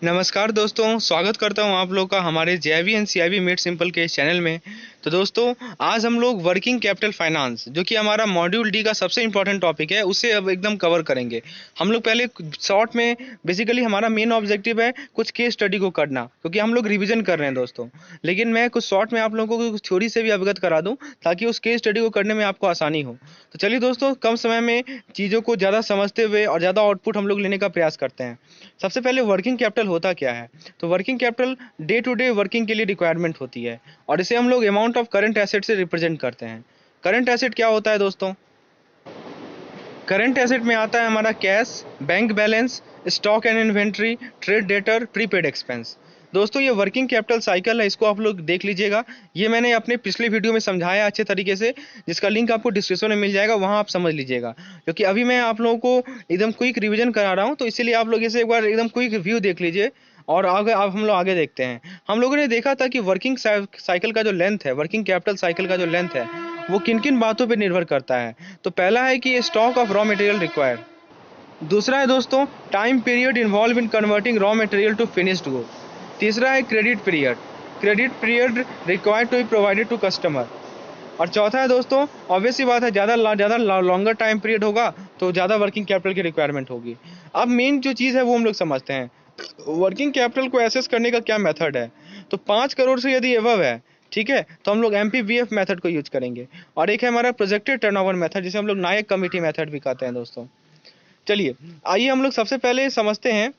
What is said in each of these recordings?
नमस्कार दोस्तों, स्वागत करता हूं आप लोग का हमारे JIB and CIB made simple के इस चैनल में। तो दोस्तों, आज हम लोग वर्किंग कैपिटल फाइनेंस, जो कि हमारा मॉड्यूल डी का सबसे इंपॉर्टेंट टॉपिक है, उसे अब एकदम कवर करेंगे। हम लोग पहले शॉर्ट में बेसिकली हमारा मेन ऑब्जेक्टिव है कुछ केस स्टडी को करना, क्योंकि हम लोग रिवीजन कर रहे हैं दोस्तों। लेकिन मैं कुछ शॉर्ट में आप लोगों को कुछ थ्योरी से भी अवगत करा दूं, ताकि उस केस स्टडी को करने में आपको आसानी हो। तो चलिए दोस्तों, कम समय में चीज़ों को ज़्यादा समझते हुए और ज़्यादा आउटपुट हम लोग लेने का प्रयास करते हैं। सबसे पहले वर्किंग कैपिटल होता क्या है? तो working capital day to day working के लिए रिक्वायरमेंट होती है, और इसे हम लोग अमाउंट ऑफ करंट एसेट से रिप्रेजेंट करते हैं। करंट एसेट क्या होता है दोस्तों? करंट एसेट में आता है हमारा cash, bank balance, stock and inventory, trade debtor, prepaid expense. दोस्तों, ये वर्किंग कैपिटल साइकिल है, इसको आप लोग देख लीजिएगा। ये मैंने अपने पिछले वीडियो में समझाया अच्छे तरीके से, जिसका लिंक आपको डिस्क्रिप्शन में मिल जाएगा, वहाँ आप समझ लीजिएगा। क्योंकि अभी मैं आप लोगों को एकदम क्विक रिवीजन करा रहा हूँ, तो इसीलिए आप लोग इसे एक बार एकदम क्विक व्यू देख लीजिए। और आगे अब हम लोग आगे देखते हैं। हम लोगों ने देखा था कि वर्किंग साइकिल का जो लेंथ है, वर्किंग कैपिटल साइकिल का जो लेंथ है, वो किन किन बातों पे निर्भर करता है। तो पहला है कि stock of raw material required. दूसरा है दोस्तों, time period involve in converting raw material to finished good. तीसरा है credit period, credit period required to be provided to customer. और चौथा है दोस्तों, ऑब्वियस सी बात है, ज़्यादा लॉन्गर टाइम पीरियड होगा तो ज़्यादा वर्किंग कैपिटल की रिक्वायरमेंट होगी। अब मेन जो चीज़ है वो हम लोग समझते हैं। वर्किंग कैपिटल को एसेस करने का क्या मेथड है? तो 5 करोड़ से यदि एबव है, ठीक है, तो हम लोग एमपीवीएफ मेथड को यूज करेंगे। और एक है हमारा प्रोजेक्टेड टर्नओवर मेथड, जिसे हम लोग नायक कमेटी मेथड भी कहते हैं दोस्तों। चलिए, आइए हम लोग सबसे पहले समझते हैं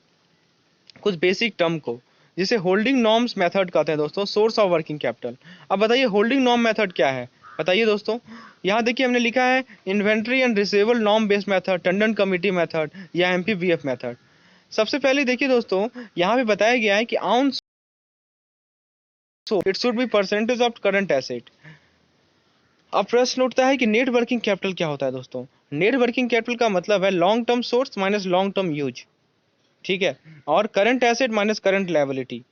कुछ बेसिक टर्म को, जिसे होल्डिंग नॉर्म्स मेथड कहते हैं दोस्तों, सोर्स ऑफ वर्किंग कैपिटल। अब बताइए होल्डिंग नॉर्म मेथड क्या है? बताइए दोस्तों। यहाँ देखिए हमने लिखा है inventory and receivable norm based method, Tandon committee method या एमपीवीएफ मेथड। सबसे पहले देखिए दोस्तों, यहाँ पे बताया गया है कि on it should be percentage of current asset. अब प्रश्न उठता है कि नेट वर्किंग कैपिटल क्या होता है दोस्तों? नेट वर्किंग कैपिटल का मतलब है long term source minus long term use, ठीक है, और current asset minus current liability,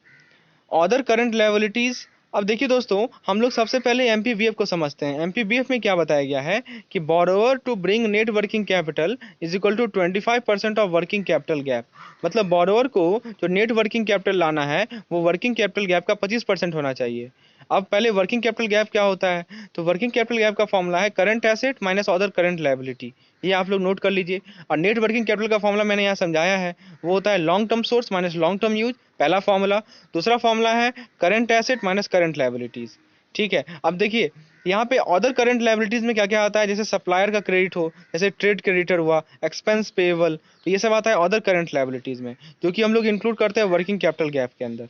other current liabilities. अब देखिए दोस्तों, हम लोग सबसे पहले एमपीवीएफ को समझते हैं। एमपीवीएफ में क्या बताया गया है कि borrower to bring net working capital is equal to 25% of working capital gap. मतलब बोरोवर को जो नेट वर्किंग कैपिटल लाना है, वो वर्किंग कैपिटल गैप का 25% होना चाहिए। अब पहले वर्किंग कैपिटल गैप क्या होता है? तो वर्किंग कैपिटल गैप का फॉर्मूला है current asset minus other current liability. ये आप लोग नोट कर लीजिए। और नेट वर्किंग कैपिटल का फॉर्मूला मैंने यहाँ समझाया है, वो होता है long term source minus long term use, पहला फॉर्मूला। दूसरा फॉर्मूला है current asset minus current liabilities, ठीक है। अब देखिए यहाँ पे अदर करंट लायबिलिटीज में क्या क्या आता है, जैसे सप्लायर का क्रेडिट हो, जैसे ट्रेड क्रेडिटर हुआ, एक्सपेंस पेएबल, तो ये सब आता है अदर करंट लायबिलिटीज में, जो कि हम लोग इंक्लूड करते हैं वर्किंग कैपिटल गैप के अंदर।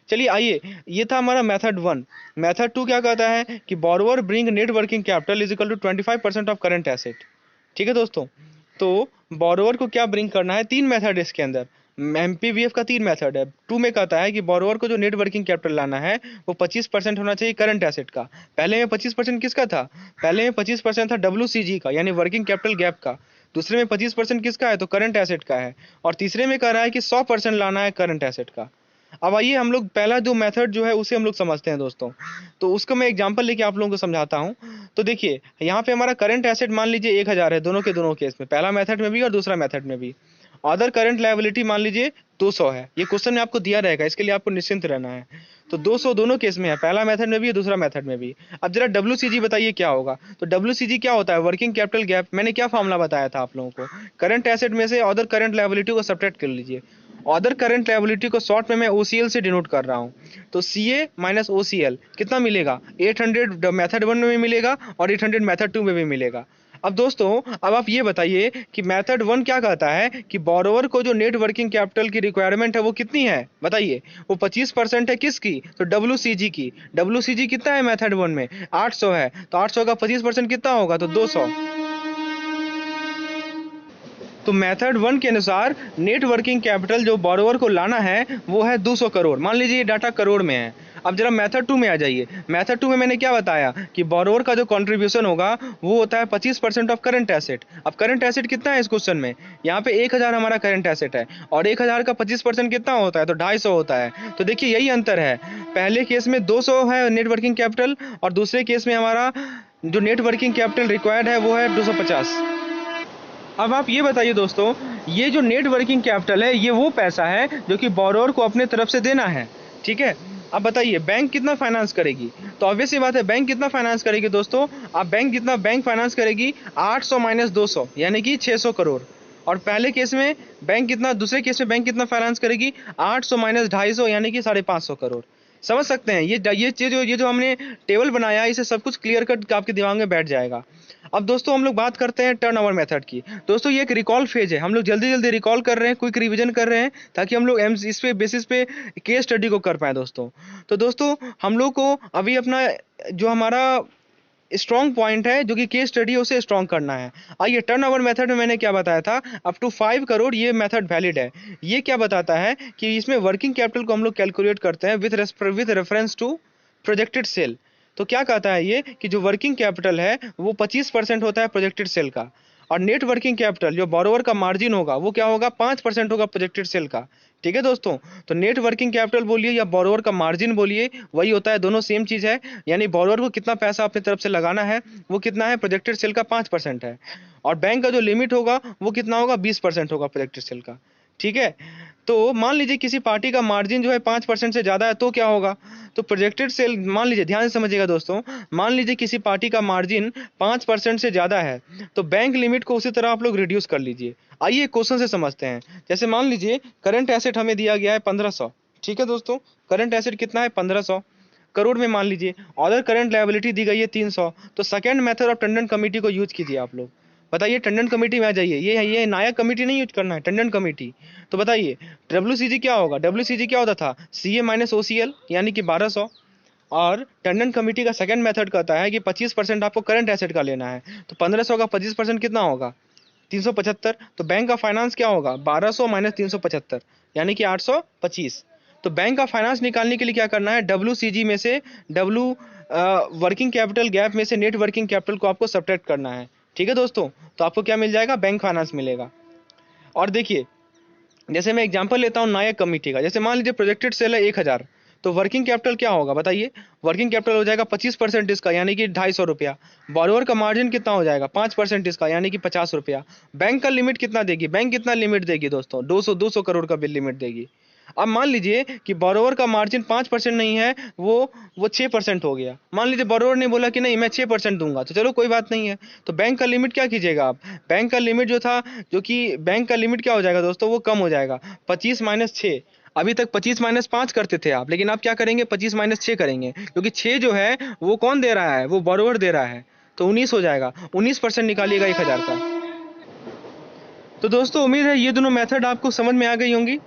चलिए आइए, ये था हमारा मेथड 1। मेथड 2 क्या कहता है कि borrower bring net working capital is equal to 25% of current asset, ठीक है दोस्तों। तो बोरोवर को क्या ब्रिंग करना है? 3 मेथड है इसके अंदर। एमपीवीएफ का 3 मेथड है। 2 में कहता है कि बोरोवर को जो नेट वर्किंग कैपिटल लाना है, वो 25% होना चाहिए करंट एसेट का। पहले में 25% किसका था? पहले में 25% था डब्ल्यूसीजी का, यानी वर्किंग कैपिटल गैप का। दूसरे में 25% किसका है? तो करंट एसेट का है। और तीसरे में कह रहा है कि 100% लाना है करंट एसेट का। अब आइए हम लोग पहला जो मेथड जो है उसे हम लोग समझते हैं दोस्तों। तो उसको मैं एग्जांपल लेके आप लोगों को समझाता हूँ। तो देखिए यहाँ पे हमारा करंट एसेट मान लीजिए 1000 है, दोनों के दोनों केस में, पहला मेथड में भी और दूसरा मेथड में भी। अदर करंट लायबिलिटी मान लीजिए 200 है। ये क्वेश्चन में आपको दिया रहेगा, इसके लिए आपको निश्चिंत रहना है। तो 200 दोनों केस में है, पहला मेथड में भी है, दूसरा मेथड में भी। अब जरा डब्ल्यूसीजी बताइए क्या होगा? तो डब्ल्यूसीजी क्या होता है? Working capital gap. मैंने क्या फॉर्मूला बताया था आप लोगों को? करंट एसेट में से अदर करंट लायबिलिटी को सब्ट्रैक्ट कर लीजिए। अदर करंट लायबिलिटी को शॉर्ट में मैं ओसीएल से डिनोट कर रहा हूँ। तो सीए माइनस ओसीएल कितना मिलेगा? 800 मेथड 1 में भी मिलेगा और 800 मेथड 2 में भी मिलेगा। अब दोस्तों, अब आप ये बताइए कि मेथड 1 क्या कहता है कि बोरोवर को जो नेट वर्किंग कैपिटल की रिक्वायरमेंट है वो कितनी है? बताइए। वो 25% है किसकी? तो डब्ल्यूसीजी की। डब्ल्यूसीजी कितना है मेथड 1 में? 800 है। तो 800 का 25% कितना होगा? तो 200। तो मेथड 1 के अनुसार नेट वर्किंग कैपिटल जो बोरोवर को लाना है वो है 200 करोड़। मान लीजिए ये डाटा करोड़ में है। अब जरा मेथड 2 में आ जाइए। मेथड 2 में मैंने क्या बताया कि बोरोवर का जो कंट्रीब्यूशन होगा वो होता है 25% ऑफ करंट एसेट। अब करंट एसेट कितना है इस क्वेश्चन में? यहाँ पे 1000 हमारा करंट एसेट है, और 1000 का 25% कितना होता है? तो 250 होता है। तो देखिए यही अंतर है। पहले केस में 200 है नेट वर्किंग कैपिटल, और दूसरे केस में हमारा जो नेट वर्किंग कैपिटल रिक्वायर्ड है वो है 250। अब आप ये बताइए दोस्तों, ये जो नेट वर्किंग कैपिटल है ये वो पैसा है जो कि बोरोवर को अपने तरफ से देना है, ठीक है। अब बताइए बैंक कितना फाइनेंस करेगी, तो ऑब्वियस सी बात है बैंक कितना फाइनेंस करेगी दोस्तों। अब बैंक फाइनेंस करेगी 800 माइनस 200 यानी कि 600 करोड़। और पहले केस में बैंक कितना, दूसरे केस में बैंक कितना फाइनेंस करेगी 800 माइनस 250 यानी कि 550 करोड़। समझ सकते हैं, ये जो हमने टेबल बनाया है, इसे सब कुछ क्लियर कट आपके दिमाग में बैठ जाएगा। अब दोस्तों हम लोग बात करते हैं टर्नओवर मेथड की। दोस्तों ये एक रिकॉल फेज है, हम लोग जल्दी जल्दी रिकॉल कर रहे हैं, क्विक रिवीजन कर रहे हैं, ताकि हम लोग इस पे बेसिस पे केस स्टडी को कर पाए दोस्तों। तो दोस्तों हम लोग को अभी अपना जो हमारा स्ट्रॉन्ग पॉइंट है जो कि केस स्टडी है उसे स्ट्रॉन्ग करना है। आइए टर्नओवर मेथड में मैंने क्या बताया था, अप टू 5 करोड़ ये मेथड वैलिड है। ये क्या बताता है कि इसमें वर्किंग कैपिटल को हम लोग कैलकुलेट करते हैं with reference to projected sale. तो क्या कहता है ये कि जो वर्किंग कैपिटल है वो 25% होता है प्रोजेक्टेड सेल का, और नेट वर्किंग कैपिटल जो बोरोवर का मार्जिन होगा वो क्या होगा 5% होगा प्रोजेक्टेड सेल का, ठीक है दोस्तों। तो नेट वर्किंग कैपिटल बोलिए या बोरोवर का मार्जिन बोलिए, वही होता है, दोनों सेम चीज है। यानी बोरोवर को कितना पैसा अपनी तरफ से लगाना है वो कितना है, प्रोजेक्टेड सेल का 5% है। और बैंक का जो लिमिट होगा वो कितना होगा 20% होगा प्रोजेक्टेड सेल का, ठीक है। तो मान लीजिए किसी पार्टी का मार्जिन जो है 5% से ज़्यादा है तो क्या होगा, तो प्रोजेक्टेड सेल, मान लीजिए ध्यान से समझिएगा दोस्तों, मान लीजिए किसी पार्टी का मार्जिन 5% से ज़्यादा है तो बैंक लिमिट को उसी तरह आप लोग रिड्यूस कर लीजिए। आइए क्वेश्चन से समझते हैं। जैसे मान लीजिए करंट एसेट हमें दिया गया है 1500, ठीक है दोस्तों। करंट एसेट कितना है 1500 करोड़ में मान लीजिए। अदर करंट लायबिलिटी दी गई है 300। तो second method of Tandon committee को यूज कीजिए आप लोग। बताइए टंडन कमेटी में आ जाइए, ये नायक कमेटी नहीं यूज करना है, टंडन कमेटी। तो बताइए डब्ल्यूसीजी क्या होगा, डब्ल्यूसीजी क्या होता था सीए माइनस ओसीएल यानी कि 1200। और टंडन कमेटी का सेकंड मेथड कहता है कि 25% आपको करंट एसेट का लेना है, तो 1500 का 25% कितना होगा 375। तो बैंक का फाइनेंस क्या होगा 1200 माइनस 375 यानी कि 825। तो बैंक का फाइनेंस निकालने के लिए क्या करना है, डब्ल्यूसीजी में से डब्ल्यू वर्किंग कैपिटल गैप में से नेट वर्किंग कैपिटल को आपको सब्ट्रैक्ट करना है, ठीक है दोस्तों। तो आपको क्या मिल जाएगा, बैंक फाइनेंस मिलेगा। और देखिए जैसे मैं एग्जांपल लेता हूँ नायक कमेटी का। जैसे मान लीजिए प्रोजेक्टेड सेल है 1000, तो वर्किंग कैपिटल क्या होगा बताइए, वर्किंग कैपिटल हो जाएगा 25% इसका यानी कि 250 रुपया। बोरोवर का मार्जिन कितना हो जाएगा 5% इसका यानी कि 50 रुपया। बैंक का लिमिट कितना देगी, बैंक कितना लिमिट देगी दोस्तों 200 करोड़ का बिल लिमिट देगी। अब मान लीजिए कि बोरोवर का मार्जिन 5% नहीं है, वो 6% हो गया। मान लीजिए बोरोवर ने बोला कि नहीं मैं 6% दूंगा, तो चलो कोई बात नहीं है। तो बैंक का लिमिट क्या कीजिएगा आप, बैंक का लिमिट जो था, जो कि बैंक का लिमिट क्या हो जाएगा दोस्तों, वो कम हो जाएगा 25 माइनस 6। अभी तक 25 माइनस 5 करते थे आप, लेकिन आप क्या करेंगे 25 माइनस 6 करेंगे, क्योंकि 6 जो है वो कौन दे रहा है, वो बोरोवर दे रहा है। तो 19 हो जाएगा, 19% निकालिएगा 1000 का। तो दोस्तों उम्मीद है ये दोनों मेथड आपको समझ में आ गई होंगी।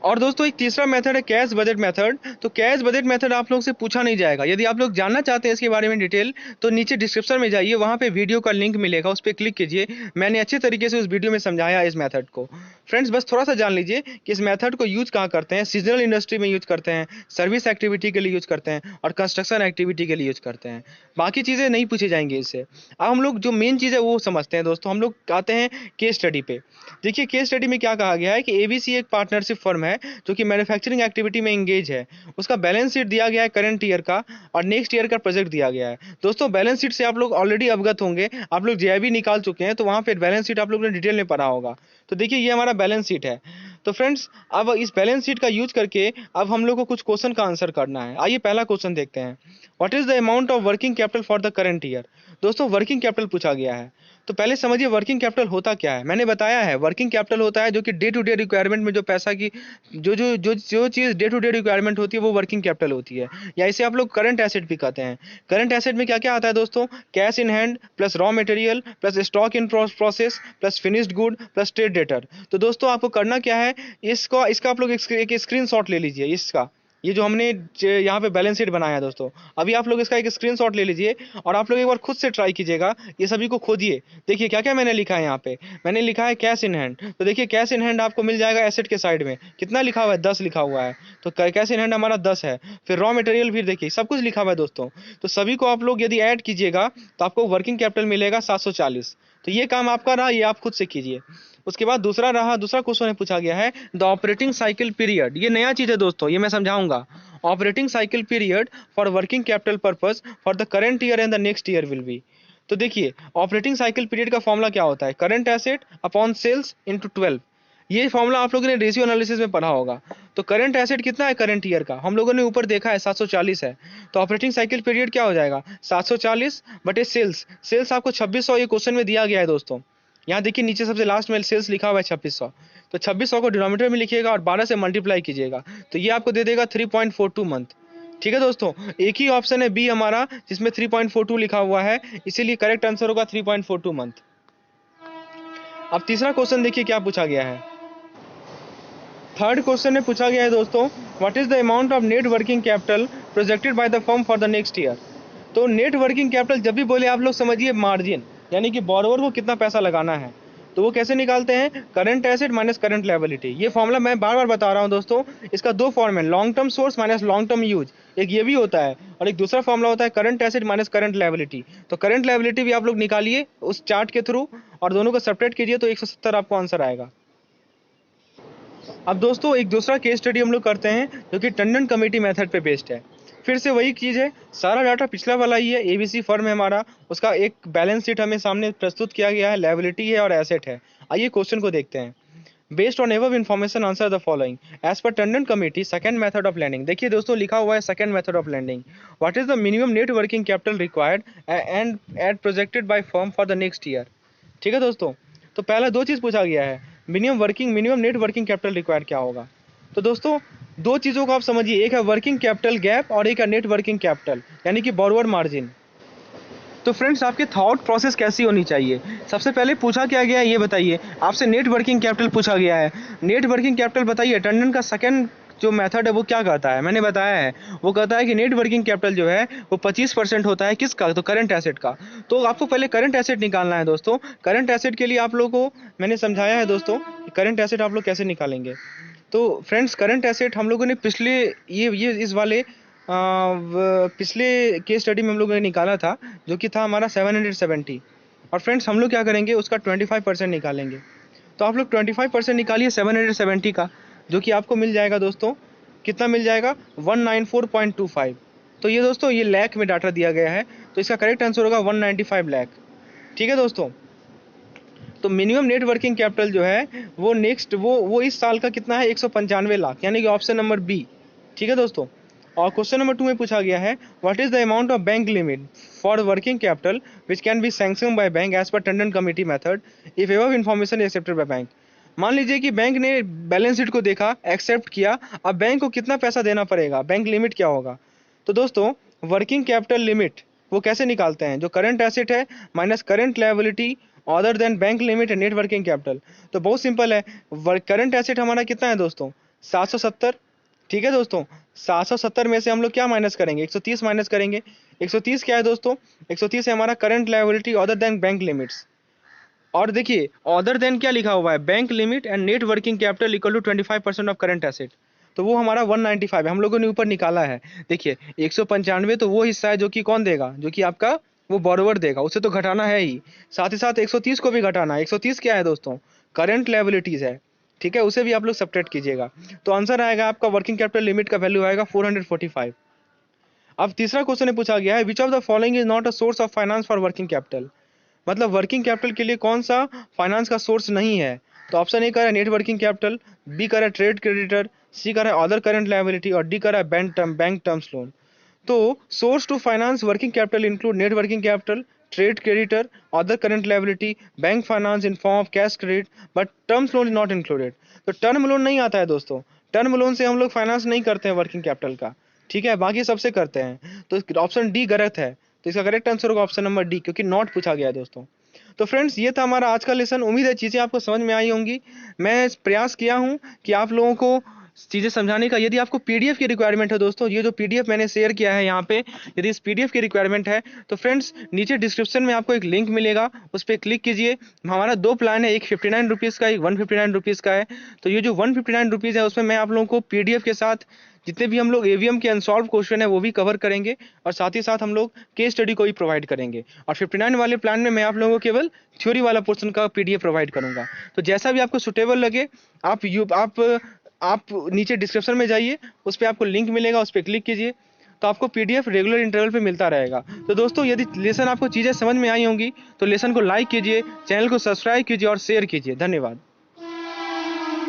और दोस्तों एक तीसरा मेथड है कैश बजट मेथड। तो कैश बजट मेथड आप लोग से पूछा नहीं जाएगा। यदि आप लोग जानना चाहते हैं इसके बारे में डिटेल, तो नीचे डिस्क्रिप्शन में जाइए, वहाँ पे वीडियो का लिंक मिलेगा, उस पर क्लिक कीजिए। मैंने अच्छे तरीके से उस वीडियो में समझाया इस मेथड को। फ्रेंड्स बस थोड़ा सा जान लीजिए कि इस मेथड को यूज कहाँ करते हैं, सीजनल इंडस्ट्री में यूज करते हैं, सर्विस एक्टिविटी के लिए यूज करते हैं, और कंस्ट्रक्शन एक्टिविटी के लिए यूज करते हैं। बाकी चीज़ें नहीं पूछी जाएंगी इससे। अब हम लोग जो मेन चीज़ है वो समझते हैं दोस्तों। हम लोग आते हैं केस स्टडी पे। देखिए केस स्टडी में क्या कहा गया है कि एबीसी एक पार्टनरशिप फर्म है जो कि मैन्युफैक्चरिंग एक्टिविटी में इंगेज है। उसका बैलेंस शीट दिया गया है करंट ईयर का, और नेक्स्ट ईयर का प्रोजेक्ट दिया गया है। दोस्तों बैलेंस शीट से आप लोग ऑलरेडी अवगत होंगे, आप लोग जेआईबी निकाल चुके हैं, तो वहाँ पे बैलेंस शीट आप लोगों ने डिटेल में पढ़ा होगा। तो देखिए ये हमारा बैलेंस शीट है। तो फ्रेंड्स अब इस बैलेंस शीट का यूज करके अब हम लोग को कुछ क्वेश्चन का आंसर करना है। आइए पहला क्वेश्चन देखते हैं। What is the amount of working capital for the current year. दोस्तों वर्किंग कैपिटल पूछा गया है, तो पहले समझिए वर्किंग कैपिटल होता क्या है। मैंने बताया है वर्किंग कैपिटल होता है जो कि डे टू डे रिक्वायरमेंट में जो पैसा की जो चीज़ डे टू डे रिक्वायरमेंट होती है वो वर्किंग कैपिटल होती है, या इसे आप लोग करंट एसेट भी कहते हैं। करंट एसेट में क्या क्या आता है दोस्तों, cash in hand plus raw material plus stock in process plus finished good plus trade debtor. तो दोस्तों आपको करना क्या है, इसका आप लोग एक स्क्रीनशॉट ले लीजिए। इसका ये जो हमने यहाँ पे बैलेंस शीट बनाया है दोस्तों, अभी आप लोग इसका एक स्क्रीनशॉट ले लीजिए और आप लोग एक बार खुद से ट्राई कीजिएगा, ये सभी को खोजिए। देखिए क्या क्या मैंने लिखा है यहाँ पे। मैंने लिखा है कैश इन हैंड, तो देखिए कैश इन हैंड आपको मिल जाएगा एसेट के साइड में। कितना लिखा हुआ है 10 लिखा हुआ है, तो कैश इन हैंड हमारा 10 है। फिर रॉ मटेरियल भी देखिए सब कुछ लिखा हुआ है दोस्तों। तो सभी को आप लोग यदि ऐड कीजिएगा तो आपको वर्किंग कैपिटल मिलेगा 740। तो ये काम आपका रहा, ये आप खुद से कीजिए। उसके बाद दूसरा क्वेश्चन में पूछा गया है द ऑपरेटिंग साइकिल पीरियड। ये नया चीज है दोस्तों, ये मैं समझाऊंगा। Operating cycle period for working capital purpose for the current year and the next year will be. तो देखिए ऑपरेटिंग साइकिल पीरियड का फॉर्मूला क्या होता है, current asset upon sales into 12। ये फॉर्मूला आप लोगों ने रेशियो एनालिसिस में पढ़ा होगा। तो करंट एसेट कितना है करंट ईयर का, हम लोगों ने ऊपर देखा है 740 है। तो ऑपरेटिंग साइकिल पीरियड क्या हो जाएगा 740 बटे सेल्स, सेल्स आपको 2600 ये क्वेश्चन में दिया गया है दोस्तों। यहाँ देखिए नीचे सबसे लास्ट में सेल्स लिखा हुआ है 2600, तो 2600 को डिनोमिनेटर में लिखिएगा और 12 से मल्टीप्लाई कीजिएगा, तो ये आपको दे देगा 3.42 मंथ। ठीक है दोस्तों, एक ही ऑप्शन है बी हमारा जिसमें 3.42 लिखा हुआ है, इसीलिए करेक्ट आंसर होगा 3.42 मंथ। अब तीसरा क्वेश्चन देखिए क्या पूछा गया है। थर्ड क्वेश्चन में पूछा गया है दोस्तों, what is the amount of net working capital projected by the firm for the next year. तो नेट वर्किंग कैपिटल जब भी बोले आप लोग समझिए मार्जिन, यानी कि बोरोवर को कितना पैसा लगाना है। तो वो कैसे निकालते हैं, current asset minus current liability. ये फॉर्मूला मैं बार बार बता रहा हूँ दोस्तों, इसका दो फॉर्म है, long term source minus long term use, एक ये भी होता है और एक दूसरा फॉर्मूला होता है current asset minus current liability. तो करंट लायबिलिटी भी आप लोग निकालिए उस चार्ट के थ्रू और दोनों को सेपरेट कीजिए तो 170 आपको आंसर आएगा। अब दोस्तों एक दूसरा केस स्टडी हम लोग करते हैं जो कि टंडन कमेटी मेथड पे बेस्ड है। फिर से वही चीज़ है, सारा डाटा पिछला वाला ही है, एबीसी फर्म है हमारा, उसका एक बैलेंस शीट हमें सामने प्रस्तुत किया गया है, लायबिलिटी है और एसेट है। आइए क्वेश्चन को देखते हैं। Based on above information answer the following as per Tandon committee second method of lending. देखिए दोस्तों लिखा हुआ है second method of lending, what is the minimum net working capital required and at projected by firm for the next year. ठीक है दोस्तों, तो पहला दो चीज़ पूछा गया है, minimum net working capital required क्या होगा। तो दोस्तों दो चीज़ों को आप समझिए, एक है वर्किंग कैपिटल गैप और एक है नेट वर्किंग कैपिटल यानी कि बोरोवर मार्जिन। तो फ्रेंड्स आपके थॉट प्रोसेस कैसी होनी चाहिए, सबसे पहले पूछा क्या गया है ये बताइए, आपसे नेट वर्किंग कैपिटल पूछा गया है। नेट वर्किंग कैपिटल बताइए, टंडन का सेकंड जो मेथड है वो क्या कहता है, मैंने बताया है, वो कहता है कि नेट वर्किंग कैपिटल जो है वो 25% होता है किसका, तो करंट एसेट का। तो आपको पहले करंट एसेट निकालना है दोस्तों। करंट एसेट के लिए आप लोगों को मैंने समझाया है दोस्तों, करंट एसेट आप लोग कैसे निकालेंगे। तो फ्रेंड्स करंट एसेट हम लोगों ने पिछले ये इस वाले पिछले केस स्टडी में हम लोगों ने निकाला था जो कि था हमारा 770। और फ्रेंड्स हम लोग क्या करेंगे उसका 25% निकालेंगे। तो आप लोग 25% निकालिए 770 का, जो कि आपको मिल जाएगा दोस्तों, कितना मिल जाएगा 194.25। तो ये दोस्तों ये लाख में डाटा दिया गया है, तो इसका करेक्ट आंसर होगा 195 लाख। ठीक है दोस्तों, तो मिनिमम नेट वर्किंग कैपिटल जो है वो नेक्स्ट वो इस साल का कितना है 195 लाख, यानी कि ऑप्शन नंबर बी। ठीक है दोस्तों, और क्वेश्चन नंबर 2 में पूछा गया है, what is the amount of bank limit for working capital which can be sanction by bank as per Tandon committee method if above information accepted by bank. मान लीजिए कि बैंक ने बैलेंस शीट को देखा, एक्सेप्ट किया, अब बैंक को कितना पैसा देना पड़ेगा, बैंक लिमिट क्या होगा। तो दोस्तों वर्किंग कैपिटल लिमिट वो कैसे निकालते हैं, जो करंट एसेट है minus current liability other than bank limit and net working capital. तो बहुत सिंपल है, करंट एसेट हमारा कितना है दोस्तों 770। ठीक है दोस्तों, 770 में से हम लोग क्या माइनस करेंगे 130 माइनस करेंगे। 130 क्या है दोस्तों, 130 है हमारा current liability other than bank limits. और देखिए अदर देन क्या लिखा हुआ है, bank limit and net working capital equal to 25% of current asset. तो वो हमारा 195 है, हम लोगों ने ऊपर निकाला है। देखिए 195 तो वो हिस्सा है जो कि कौन देगा, जो कि आपका वो बोरोवर देगा, उसे तो घटाना है ही, साथ ही साथ 130 को भी घटाना है। 130 क्या है दोस्तों, करंट लायबिलिटीज है। ठीक है, उसे भी आप लोग सब्ट्रैक्ट कीजिएगा, तो आंसर आएगा आपका वर्किंग कैपिटल लिमिट का वैल्यू आएगा 445। अब तीसरा क्वेश्चन में पूछा गया है, which of the following is not a source of finance for working capital. मतलब वर्किंग कैपिटल के लिए कौन सा फाइनेंस का सोर्स नहीं है। तो ऑप्शन ए कर रहा है नेट वर्किंग कैपिटल, बी कर रहा है ट्रेड क्रेडिटर, सी कर रहा है अदर करंट लायबिलिटी और डी कर रहा है बैंक टर्म्स लोन। तो source to finance working capital include net working capital, trade creditor, other current liability, bank finance in form of cash credit, but terms loan is not included. तो term loan नहीं आता है दोस्तों, term loan से हम लोग finance नहीं करते हैं वर्किंग कैपिटल का। ठीक है, बाकी सबसे करते हैं। तो ऑप्शन डी गलत है, तो इसका करेक्ट आंसर होगा ऑप्शन नंबर डी, क्योंकि नॉट पूछा गया है दोस्तों। तो फ्रेंड्स ये था हमारा आज का लेसन, उम्मीद है चीज़ें आपको समझ में आई होंगी। मैं प्रयास किया हूँ कि आप लोगों को चीज़ें समझाने का। यदि आपको पीडीएफ की रिक्वायरमेंट है दोस्तों, ये जो पीडीएफ मैंने शेयर किया है यहाँ पे, यदि इस पीडीएफ की रिक्वायरमेंट है तो फ्रेंड्स नीचे डिस्क्रिप्शन में आपको एक लिंक मिलेगा, उस पर क्लिक कीजिए। हमारा दो प्लान है, एक 59 रुपीज़ का, एक 159 रुपीज़ का है। तो ये जो 159 रुपीज़ है उसमें मैं आप लोगों को पीडीएफ के साथ जितने भी हम लोग एवीएम के अनसॉल्व क्वेश्चन है वो भी कवर करेंगे, और साथ ही साथ हम लोग केस स्टडी को भी प्रोवाइड करेंगे। और 59 वाले प्लान में मैं आप लोगों को केवल थ्योरी वाला पोर्शन का पीडीएफ प्रोवाइड करूंगा। तो जैसा भी आपको सुटेबल लगे आप नीचे डिस्क्रिप्शन में जाइए, उस पर आपको लिंक मिलेगा, उस पर क्लिक कीजिए। तो आपको पीडीएफ रेगुलर इंटरवल पे मिलता रहेगा। तो दोस्तों यदि लेसन आपको चीज़ें समझ में आई होंगी तो लेसन को लाइक कीजिए, चैनल को सब्सक्राइब कीजिए और शेयर कीजिए। धन्यवाद।